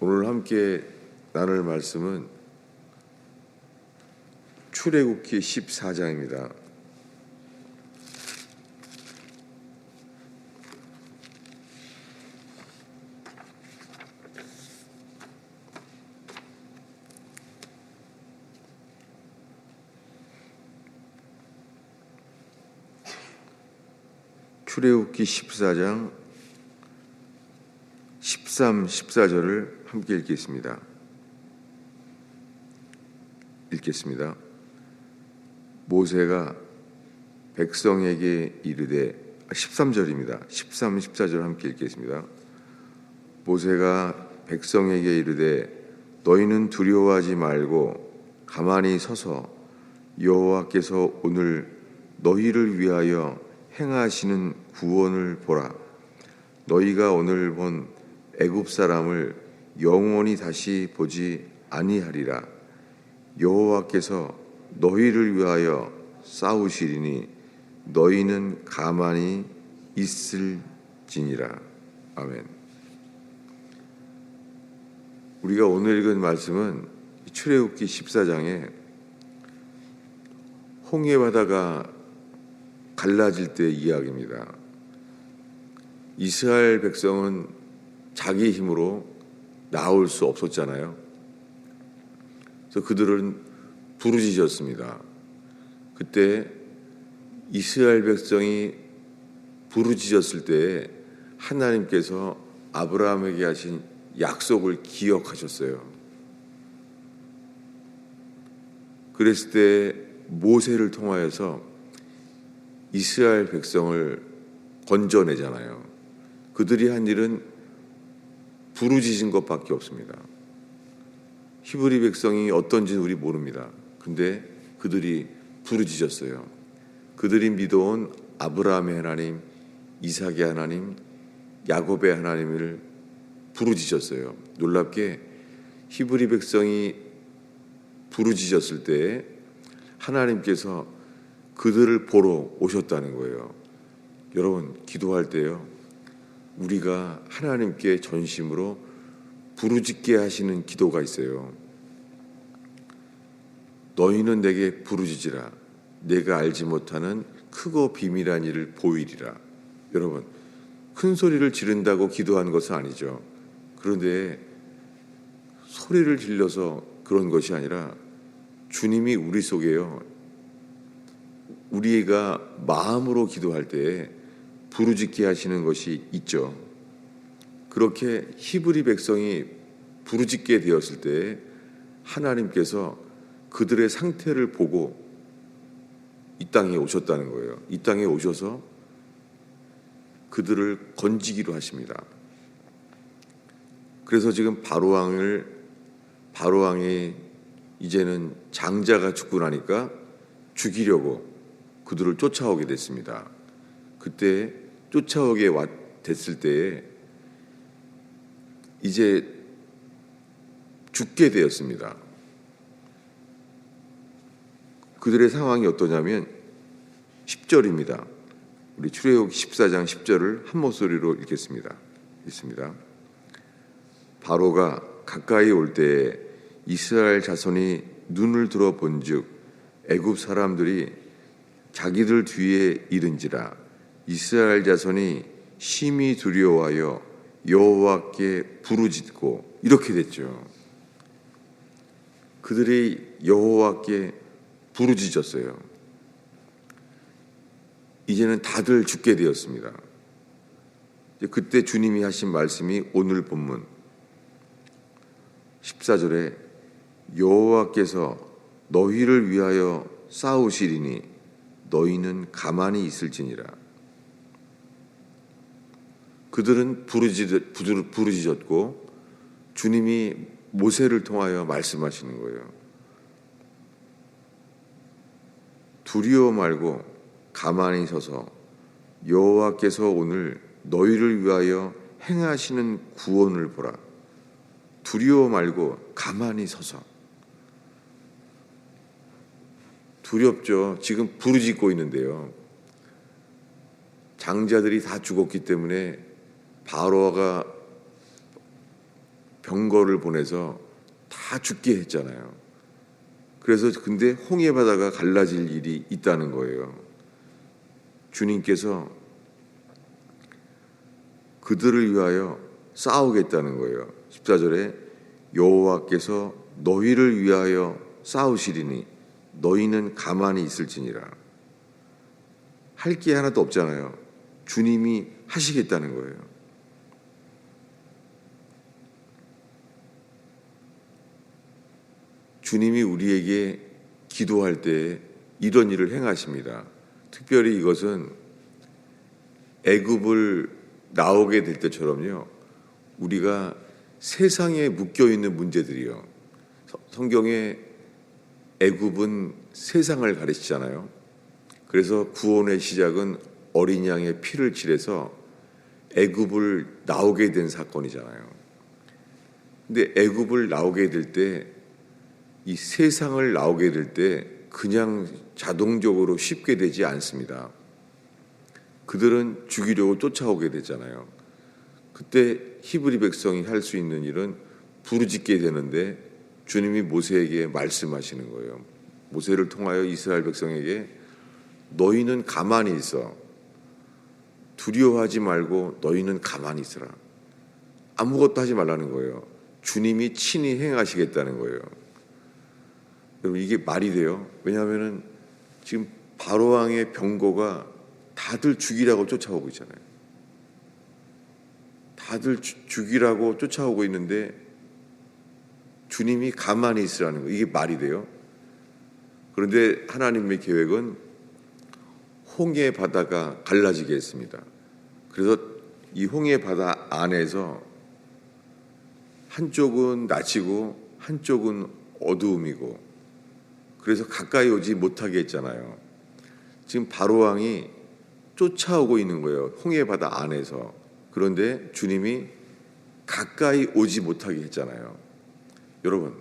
오늘 함께 나눌 말씀은 출애굽기 14장입니다. 출애굽기 14장 13, 14절을 함께 읽겠습니다. '모세가 백성에게 이르되 13절입니다. 13, 14절 함께 읽겠습니다. 모세가 백성에게 이르되 너희는 두려워하지 말고 가만히 서서 여호와께서 오늘 너희를 위하여 행하시는 구원을 보라. 너희가 오늘 본 애굽 사람을 영원히 다시 보지 아니하리라. 여호와께서 너희를 위하여 싸우시리니 너희는 가만히 있을지니라. 아멘. 우리가 오늘 읽은 말씀은 출애굽기 14장에 홍해 바다가 갈라질 때의 이야기입니다. 이스라엘 백성은 자기 힘으로 나올 수 없었잖아요. 그래서 그들은 부르짖었습니다. 그때 이스라엘 백성이 부르짖었을 때 하나님께서 아브라함에게 하신 약속을 기억하셨어요. 그랬을 때 모세를 통하여서 이스라엘 백성을 건져내잖아요. 그들이 한 일은 부르짖은 것밖에 없습니다. 히브리 백성이 어떤지는 우리 모릅니다. 근데 그들이 부르짖었어요. 그들이 믿어온 아브라함의 하나님, 이삭의 하나님, 야곱의 하나님을 부르짖었어요. 놀랍게 히브리 백성이 부르짖었을 때 하나님께서 그들을 보러 오셨다는 거예요. 여러분, 기도할 때요, 우리가 하나님께 전심으로 부르짖게 하시는 기도가 있어요. 너희는 내게 부르짖으라. 내가 알지 못하는 크고 비밀한 일을 보이리라. 여러분, 큰 소리를 지른다고 기도하는 것은 아니죠. 그런데 소리를 질러서 그런 것이 아니라 주님이 우리 속에요, 우리가 마음으로 기도할 때 부르짖게 하시는 것이 있죠. 그렇게 히브리 백성이 부르짖게 되었을 때 하나님께서 그들의 상태를 보고 이 땅에 오셨다는 거예요. 이 땅에 오셔서 그들을 건지기로 하십니다. 그래서 지금 바로왕이 이제는 장자가 죽고 나니까 죽이려고 그들을 쫓아오게 됐습니다. 그때 쫓아오게 됐을 때에 이제 죽게 되었습니다. 그들의 상황이 어떠냐면 10절입니다. 우리 출애굽기 14장 10절을 한 목소리로 읽겠습니다. 읽습니다. 바로가 가까이 올 때에 이스라엘 자손이 눈을 들어 본즉 애굽 사람들이 자기들 뒤에 이른지라. 이스라엘 자손이 심히 두려워하여 여호와께 부르짖고, 이렇게 됐죠. 그들이 여호와께 부르짖었어요. 이제는 다들 죽게 되었습니다. 그때 주님이 하신 말씀이 오늘 본문 14절에 여호와께서 너희를 위하여 싸우시리니 너희는 가만히 있을지니라. 그들은 부르짖었고 주님이 모세를 통하여 말씀하시는 거예요. 두려워 말고 가만히 서서 여호와께서 오늘 너희를 위하여 행하시는 구원을 보라. 두려워 말고 가만히 서서. 두렵죠. 지금 부르짖고 있는데요. 장자들이 다 죽었기 때문에 바로가 병거를 보내서 다 죽게 했잖아요. 그래서 근데 홍해 바다가 갈라질 일이 있다는 거예요. 주님께서 그들을 위하여 싸우겠다는 거예요. 14절에 여호와께서 너희를 위하여 싸우시리니 너희는 가만히 있을지니라. 할 게 하나도 없잖아요. 주님이 하시겠다는 거예요. 주님이 우리에게 기도할 때 이런 일을 행하십니다. 특별히 이것은 애굽을 나오게 될 때처럼요. 우리가 세상에 묶여있는 문제들이요. 성경에 애굽은 세상을 가르치잖아요. 그래서 구원의 시작은 어린 양의 피를 칠해서 애굽을 나오게 된 사건이잖아요. 근데 애굽을 나오게 될 때, 이 세상을 나오게 될 때 그냥 자동적으로 쉽게 되지 않습니다. 그들은 죽이려고 쫓아오게 되잖아요. 그때 히브리 백성이 할 수 있는 일은 부르짖게 되는데 주님이 모세에게 말씀하시는 거예요. 모세를 통하여 이스라엘 백성에게 너희는 가만히 있어. 두려워하지 말고 너희는 가만히 있으라. 아무것도 하지 말라는 거예요. 주님이 친히 행하시겠다는 거예요. 여러분 이게 말이 돼요? 왜냐하면 지금 바로왕의 병거가 다들 죽이라고 쫓아오고 있잖아요. 다들 죽이라고 쫓아오고 있는데 주님이 가만히 있으라는 거예요. 이게 말이 돼요? 그런데 하나님의 계획은 홍해 바다가 갈라지게 했습니다. 그래서 이 홍해 바다 안에서 한쪽은 낯이고 한쪽은 어두움이고 그래서 가까이 오지 못하게 했잖아요. 지금 바로왕이 쫓아오고 있는 거예요. 홍해 바다 안에서. 그런데 주님이 가까이 오지 못하게 했잖아요. 여러분,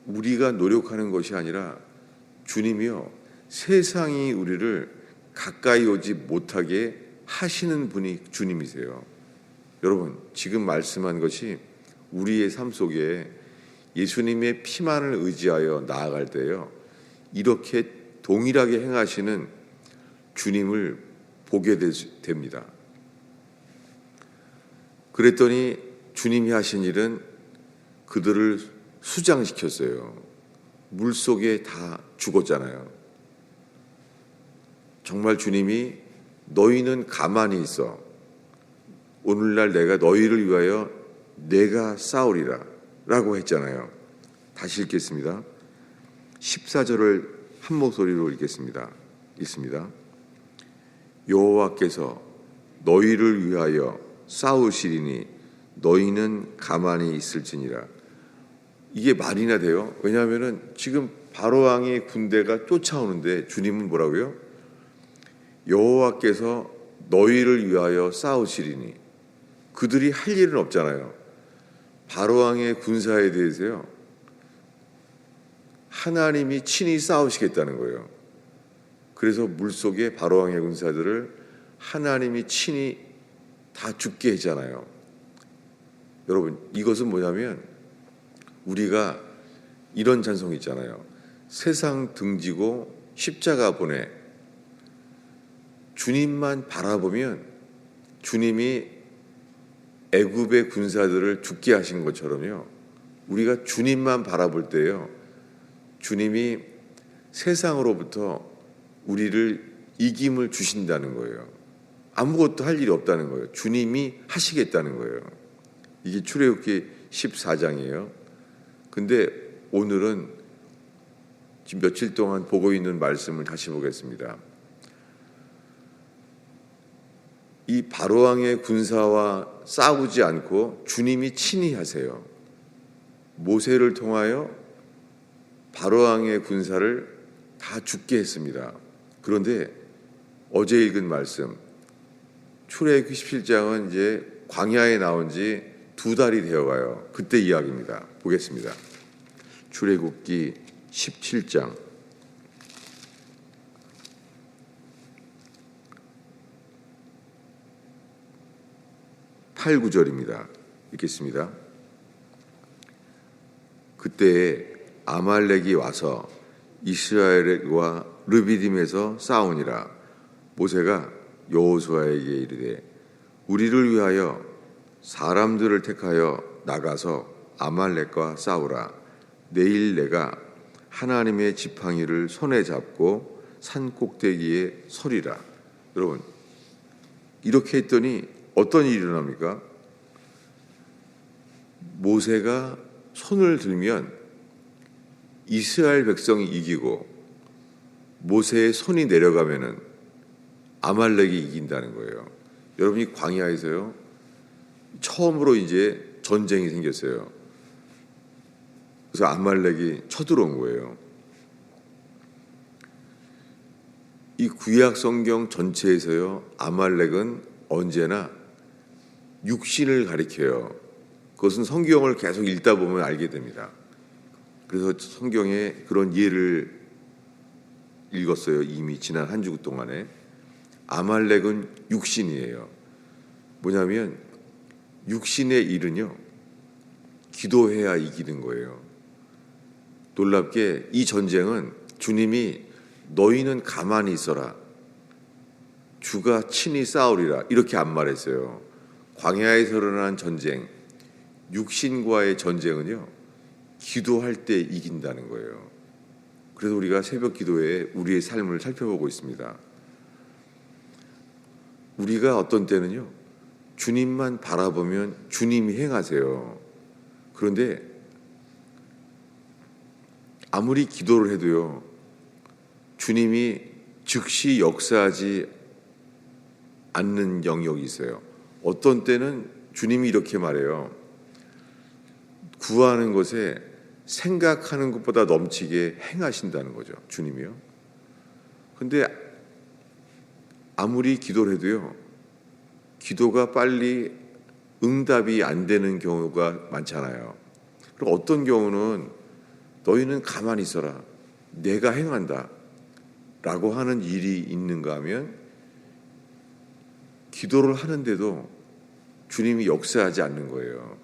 우리가 노력하는 것이 아니라 주님이요. 세상이 우리를 가까이 오지 못하게 하시는 분이 주님이세요. 여러분, 지금 말씀한 것이 우리의 삶 속에 예수님의 피만을 의지하여 나아갈 때요. 이렇게 동일하게 행하시는 주님을 보게 됩니다. 그랬더니 주님이 하신 일은 그들을 수장시켰어요. 물속에 다 죽었잖아요. 정말 주님이 너희는 가만히 있어. 오늘날 내가 너희를 위하여 내가 싸우리라 라고 했잖아요. 다시 읽겠습니다. 14절을 한 목소리로 읽겠습니다. 읽습니다. 여호와께서 너희를 위하여 싸우시리니 너희는 가만히 있을지니라. 이게 말이나 돼요? 왜냐하면 지금 바로왕의 군대가 쫓아오는데 주님은 뭐라고요? 여호와께서 너희를 위하여 싸우시리니. 그들이 할 일은 없잖아요. 바로왕의 군사에 대해서요. 하나님이 친히 싸우시겠다는 거예요. 그래서 물속에 바로왕의 군사들을 하나님이 친히 다 죽게 했잖아요. 여러분, 이것은 뭐냐면 우리가 이런 찬송이 있잖아요. 세상 등지고 십자가 보내. 주님만 바라보면 주님이 애굽의 군사들을 죽게 하신 것처럼요. 우리가 주님만 바라볼 때요. 주님이 세상으로부터 우리를 이김을 주신다는 거예요. 아무것도 할 일이 없다는 거예요. 주님이 하시겠다는 거예요. 이게 출애굽기 14장이에요. 근데 오늘은 지금 며칠 동안 보고 있는 말씀을 다시 보겠습니다. 이 바로왕의 군사와 싸우지 않고 주님이 친히 하세요. 모세를 통하여 바로왕의 군사를 다 죽게 했습니다. 그런데 어제 읽은 말씀 출애굽기 17장은 이제 광야에 나온 지 2달이 되어가요. 그때 이야기입니다. 보겠습니다. 출애굽기 17장 8, 9절입니다. 읽겠습니다. 그때 아말렉이 와서 이스라엘과 르비딤에서 싸우니라. 모세가 여호수아에게 이르되 우리를 위하여 사람들을 택하여 나가서 아말렉과 싸우라. 내일 내가 하나님의 지팡이를 손에 잡고 산 꼭대기에 서리라. 여러분, 이렇게 했더니 어떤 일이 일어납니까? 모세가 손을 들면 이스라엘 백성이 이기고, 모세의 손이 내려가면은 아말렉이 이긴다는 거예요. 여러분이 광야에서요, 처음으로 이제 전쟁이 생겼어요. 그래서 아말렉이 쳐들어온 거예요. 이 구약 성경 전체에서요, 아말렉은 언제나 육신을 가리켜요. 그것은 성경을 계속 읽다 보면 알게 됩니다. 그래서 성경에 그런 예를 읽었어요. 이미 지난 한 주 동안에. 아말렉은 육신이에요. 뭐냐면 육신의 일은요, 기도해야 이기는 거예요. 놀랍게 이 전쟁은 주님이 너희는 가만히 있어라, 주가 친히 싸우리라, 이렇게 안 말했어요. 광야에서 일어난 전쟁, 육신과의 전쟁은요, 기도할 때 이긴다는 거예요. 그래서 우리가 새벽 기도에 우리의 삶을 살펴보고 있습니다. 우리가 어떤 때는요, 주님만 바라보면 주님이 행하세요. 그런데 아무리 기도를 해도요, 주님이 즉시 역사하지 않는 영역이 있어요. 어떤 때는 주님이 이렇게 말해요. 구하는 것에 생각하는 것보다 넘치게 행하신다는 거죠, 주님이요. 근데 아무리 기도를 해도요, 기도가 빨리 응답이 안 되는 경우가 많잖아요. 그리고 어떤 경우는 너희는 가만히 있어라, 내가 행한다 라고 하는 일이 있는가 하면, 기도를 하는데도 주님이 역사하지 않는 거예요.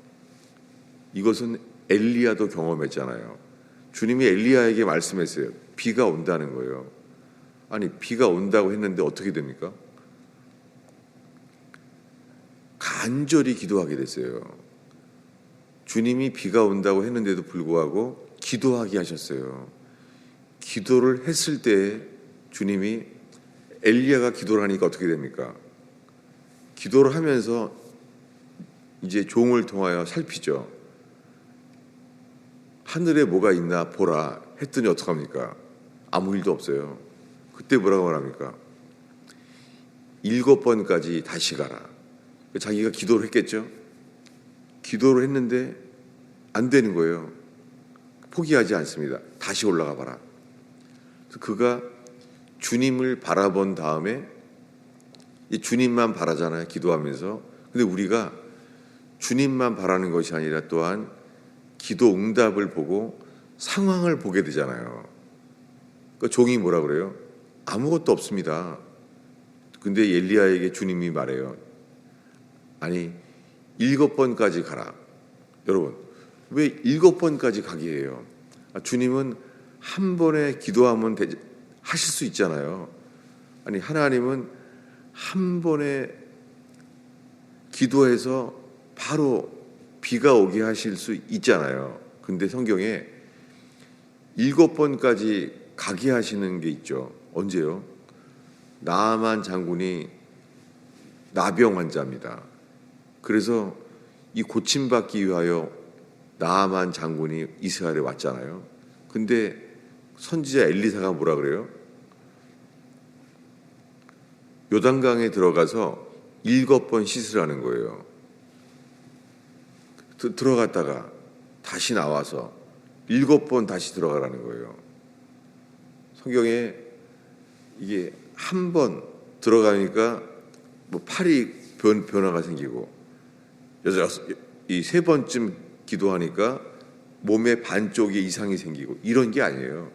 이것은 엘리야도 경험했잖아요. 주님이 엘리야에게 말씀했어요. 비가 온다는 거예요. 아니, 비가 온다고 했는데 어떻게 됩니까? 간절히 기도하게 됐어요. 주님이 비가 온다고 했는데도 불구하고 기도하게 하셨어요. 기도를 했을 때 주님이, 엘리야가 기도를 하니까 어떻게 됩니까? 기도를 하면서 이제 종을 통하여 살피죠. 하늘에 뭐가 있나 보라 했더니 어떡합니까? 아무 일도 없어요. 그때 뭐라고 말합니까? 7번까지 다시 가라. 자기가 기도를 했겠죠. 기도를 했는데 안 되는 거예요. 포기하지 않습니다. 다시 올라가 봐라. 그가 주님을 바라본 다음에, 주님만 바라잖아요, 기도하면서. 근데 우리가 주님만 바라는 것이 아니라 또한 기도 응답을 보고 상황을 보게 되잖아요. 그러니까 종이 뭐라 그래요? 아무것도 없습니다. 근데 엘리야에게 주님이 말해요. 아니, 7번까지 가라. 여러분, 왜 7번까지 가게 해요? 주님은 한 번에 기도하면 하실 수 있잖아요. 아니, 하나님은 한 번에 기도해서 바로 비가 오게 하실 수 있잖아요. 근데 성경에 7번까지 가게 하시는 게 있죠. 언제요? 나아만 장군이 나병 환자입니다. 그래서 이 고침받기 위하여 나아만 장군이 이스라엘에 왔잖아요. 근데 선지자 엘리사가 뭐라 그래요? 요단강에 들어가서 7번 씻으라는 거예요. 들어갔다가 다시 나와서 7번 다시 들어가라는 거예요. 성경에 이게 한 번 들어가니까 뭐 팔이 변화가 생기고, 이 3번쯤 기도하니까 몸의 반쪽에 이상이 생기고, 이런 게 아니에요.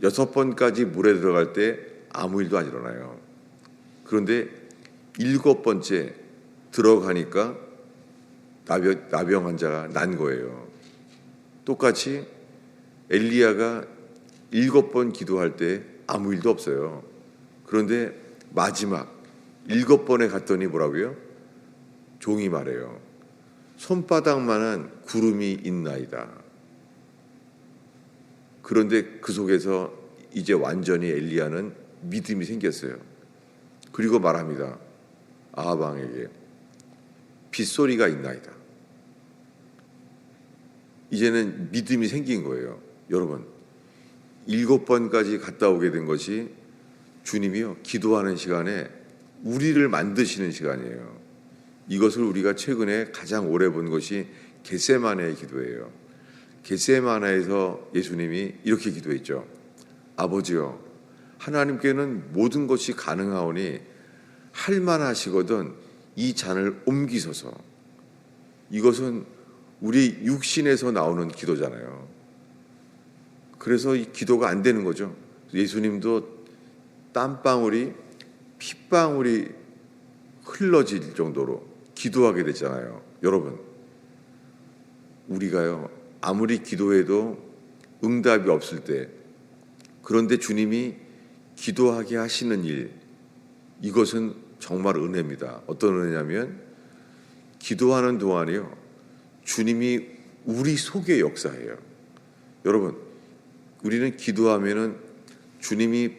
6번까지 물에 들어갈 때 아무 일도 안 일어나요. 그런데 7번째 들어가니까 나병 환자가 난 거예요. 똑같이 엘리야가 7번 기도할 때 아무 일도 없어요. 그런데 마지막 7번에 갔더니 뭐라고요? 종이 말해요. 손바닥만한 구름이 있나이다. 그런데 그 속에서 이제 완전히 엘리야는 믿음이 생겼어요. 그리고 말합니다. 아합 왕에게 빗소리가 있나이다. 이제는 믿음이 생긴 거예요. 여러분, 7번까지 갔다 오게 된 것이 주님이요, 기도하는 시간에 우리를 만드시는 시간이에요. 이것을 우리가 최근에 가장 오래 본 것이 겟세마네의 기도예요. 겟세마네에서 예수님이 이렇게 기도했죠. 아버지요, 하나님께는 모든 것이 가능하오니 할만하시거든 이 잔을 옮기소서. 이것은 우리 육신에서 나오는 기도잖아요. 그래서 이 기도가 안 되는 거죠. 예수님도 땀방울이 핏방울이 흘러질 정도로 기도하게 됐잖아요. 여러분, 우리가요, 아무리 기도해도 응답이 없을 때, 그런데 주님이 기도하게 하시는 일, 이것은 정말 은혜입니다. 어떤 은혜냐면 기도하는 동안이요, 주님이 우리 속에 역사해요. 여러분, 우리는 기도하면은 주님이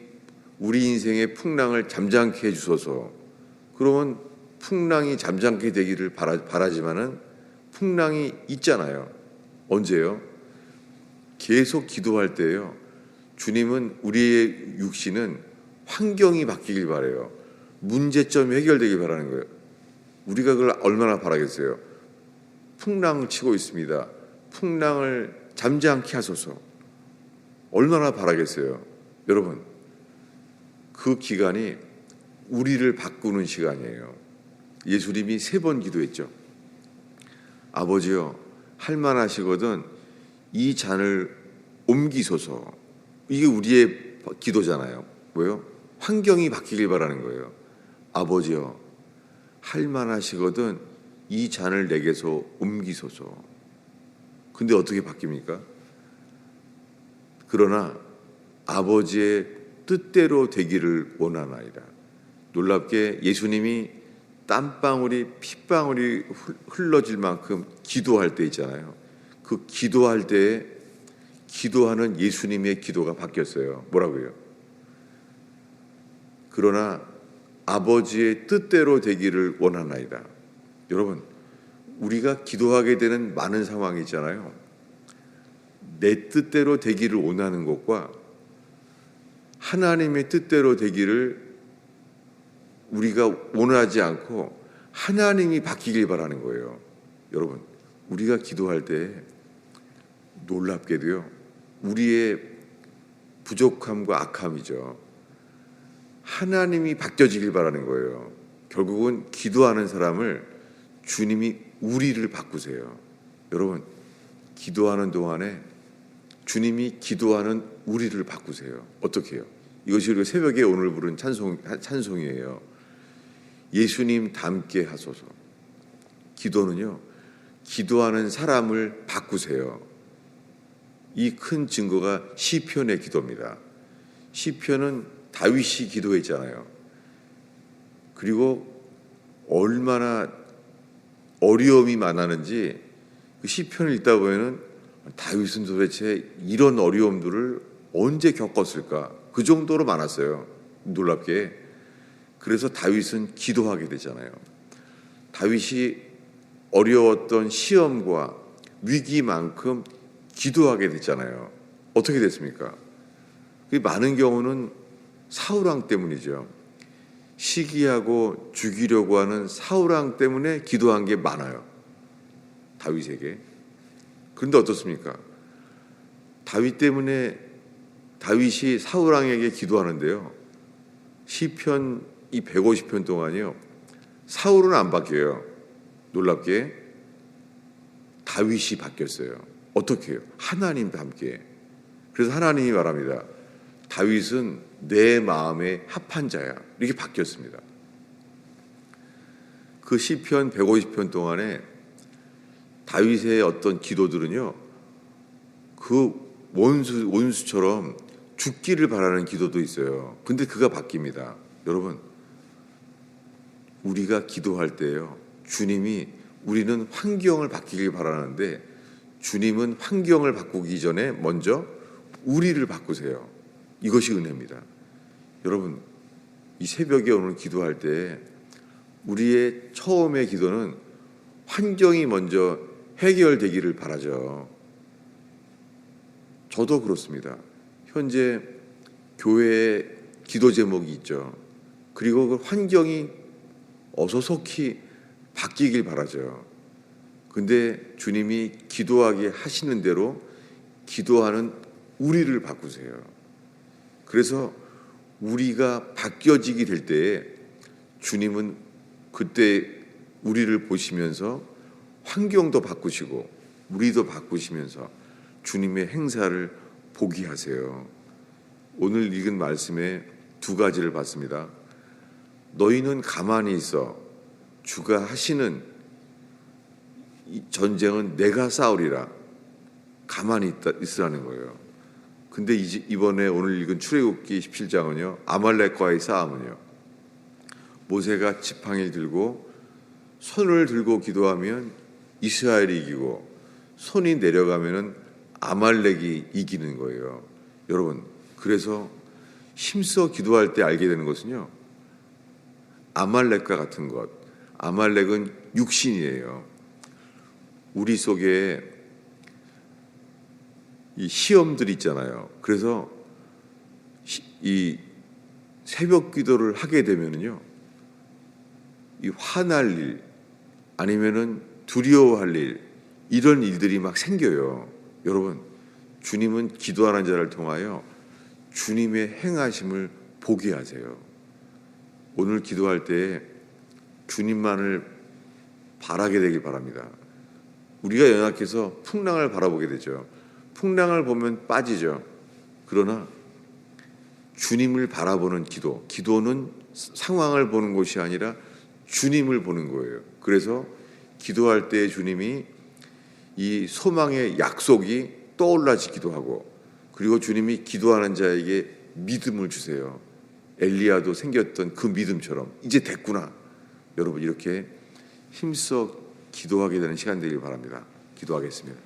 우리 인생의 풍랑을 잠잠케 해주소서. 그러면 풍랑이 잠잠케 되기를 바라지만은 풍랑이 있잖아요. 언제요? 계속 기도할 때요, 주님은 우리의 육신은 환경이 바뀌길 바라요. 문제점이 해결되길 바라는 거예요. 우리가 그걸 얼마나 바라겠어요? 풍랑 치고 있습니다. 풍랑을 잠잠케 하소서. 얼마나 바라겠어요? 여러분, 그 기간이 우리를 바꾸는 시간이에요. 예수님이 3번 기도했죠. 아버지요, 할만하시거든 이 잔을 옮기소서. 이게 우리의 기도잖아요. 뭐요? 환경이 바뀌길 바라는 거예요. 아버지요, 할만하시거든 이 잔을 내게서 옮기소서. 근데 어떻게 바뀝니까? 그러나 아버지의 뜻대로 되기를 원하나이다. 놀랍게 예수님이 땀방울이 핏방울이 흘러질 만큼 기도할 때 있잖아요. 그 기도할 때에 기도하는 예수님의 기도가 바뀌었어요. 뭐라고요? 그러나 아버지의 뜻대로 되기를 원하나이다. 여러분, 우리가 기도하게 되는 많은 상황이 있잖아요. 내 뜻대로 되기를 원하는 것과 하나님의 뜻대로 되기를 우리가 원하지 않고 하나님이 바뀌길 바라는 거예요. 여러분, 우리가 기도할 때 놀랍게도요, 우리의 부족함과 악함이죠, 하나님이 바뀌어지길 바라는 거예요. 결국은 기도하는 사람을 주님이 우리를 바꾸세요. 여러분, 기도하는 동안에 주님이 기도하는 우리를 바꾸세요. 어떻게 해요? 이것이 우리가 새벽에 오늘 부른 찬송이에요. 예수님 닮게 하소서. 기도는요, 기도하는 사람을 바꾸세요. 이 큰 증거가 시편의 기도입니다. 시편은 다윗이 기도했잖아요. 그리고 얼마나 어려움이 많았는지 그 시편을 읽다 보면은 다윗은 도대체 이런 어려움들을 언제 겪었을까? 그 정도로 많았어요. 놀랍게. 그래서 다윗은 기도하게 되잖아요. 다윗이 어려웠던 시험과 위기만큼 기도하게 됐잖아요. 어떻게 됐습니까? 그 많은 경우는 사울왕 때문이죠. 시기하고 죽이려고 하는 사울왕 때문에 기도한 게 많아요. 다윗에게. 그런데 어떻습니까? 다윗 때문에 다윗이 사울왕에게 기도하는데요, 시편 이 150편 동안이요, 사울은 안 바뀌어요. 놀랍게 다윗이 바뀌었어요. 어떻게 해요? 하나님과 함께. 그래서 하나님이 말합니다. 다윗은 내 마음에 합한 자야. 이렇게 바뀌었습니다. 그 시편 150편 동안에 다윗의 어떤 기도들은요, 그 원수처럼 죽기를 바라는 기도도 있어요. 근데 그가 바뀝니다. 여러분, 우리가 기도할 때요, 주님이, 우리는 환경을 바뀌길 바라는데 주님은 환경을 바꾸기 전에 먼저 우리를 바꾸세요. 이것이 은혜입니다. 여러분, 이 새벽에 오늘 기도할 때 우리의 처음의 기도는 환경이 먼저 해결되기를 바라죠. 저도 그렇습니다. 현재 교회에 기도 제목이 있죠. 그리고 그 환경이 어서 속히 바뀌길 바라죠. 근데 주님이 기도하게 하시는 대로 기도하는 우리를 바꾸세요. 그래서 우리가 바뀌어지게 될 때에 주님은 그때 우리를 보시면서 환경도 바꾸시고 우리도 바꾸시면서 주님의 행사를 보게 하세요. 오늘 읽은 말씀에 두 가지를 봤습니다. 너희는 가만히 있어. 주가 하시는 이 전쟁은 내가 싸우리라. 가만히 있으라는 거예요. 근데 이번에 오늘 읽은 출애굽기 17장은요, 아말렉과의 싸움은요, 모세가 지팡이를 들고 손을 들고 기도하면 이스라엘이 이기고 손이 내려가면은 아말렉이 이기는 거예요. 여러분, 그래서 힘써 기도할 때 알게 되는 것은요, 아말렉과 같은 것, 아말렉은 육신이에요. 우리 속에 이 시험들이 있잖아요. 그래서 이 새벽 기도를 하게 되면은요, 이 화날 일 아니면은 두려워할 일, 이런 일들이 막 생겨요. 여러분, 주님은 기도하는 자를 통하여 주님의 행하심을 보게 하세요. 오늘 기도할 때 주님만을 바라게 되길 바랍니다. 우리가 연약해서 풍랑을 바라보게 되죠. 풍랑을 보면 빠지죠. 그러나 주님을 바라보는 기도, 기도는 상황을 보는 것이 아니라 주님을 보는 거예요. 그래서 기도할 때 주님이 이 소망의 약속이 떠올라지기도 하고, 그리고 주님이 기도하는 자에게 믿음을 주세요. 엘리야도 생겼던 그 믿음처럼 이제 됐구나. 여러분, 이렇게 힘써 기도하게 되는 시간 되길 바랍니다. 기도하겠습니다.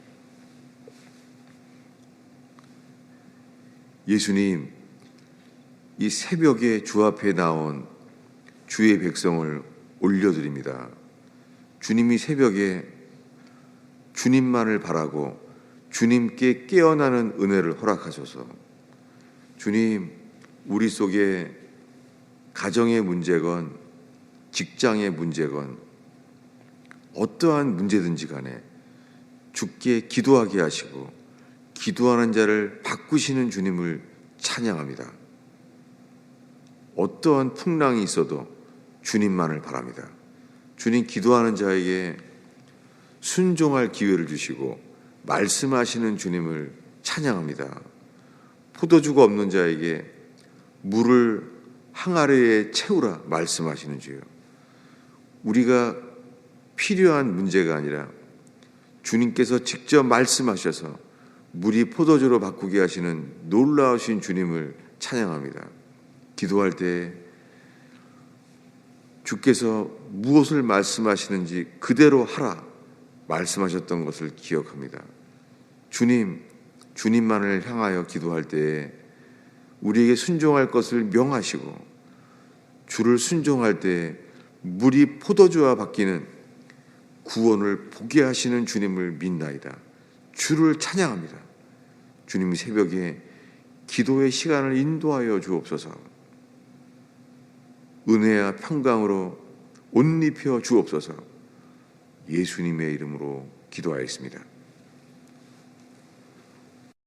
예수님, 이 새벽에 주 앞에 나온 주의 백성을 올려드립니다. 주님이 새벽에 주님만을 바라고 주님께 깨어나는 은혜를 허락하셔서, 주님, 우리 속에 가정의 문제건 직장의 문제건 어떠한 문제든지 간에 주께 기도하게 하시고 기도하는 자를 바꾸시는 주님을 찬양합니다. 어떠한 풍랑이 있어도 주님만을 바랍니다. 주님, 기도하는 자에게 순종할 기회를 주시고 말씀하시는 주님을 찬양합니다. 포도주가 없는 자에게 물을 항아리에 채우라 말씀하시는 주요. 우리가 필요한 문제가 아니라 주님께서 직접 말씀하셔서 물이 포도주로 바꾸게 하시는 놀라우신 주님을 찬양합니다. 기도할 때 주께서 무엇을 말씀하시는지 그대로 하라 말씀하셨던 것을 기억합니다. 주님, 주님만을 향하여 기도할 때 우리에게 순종할 것을 명하시고, 주를 순종할 때 물이 포도주와 바뀌는 구원을 보게 하시는 주님을 믿나이다. 주를 찬양합니다. 주님이 새벽에 기도의 시간을 인도하여 주옵소서. 은혜와 평강으로 옷 입혀 주옵소서. 예수님의 이름으로 기도하였습니다.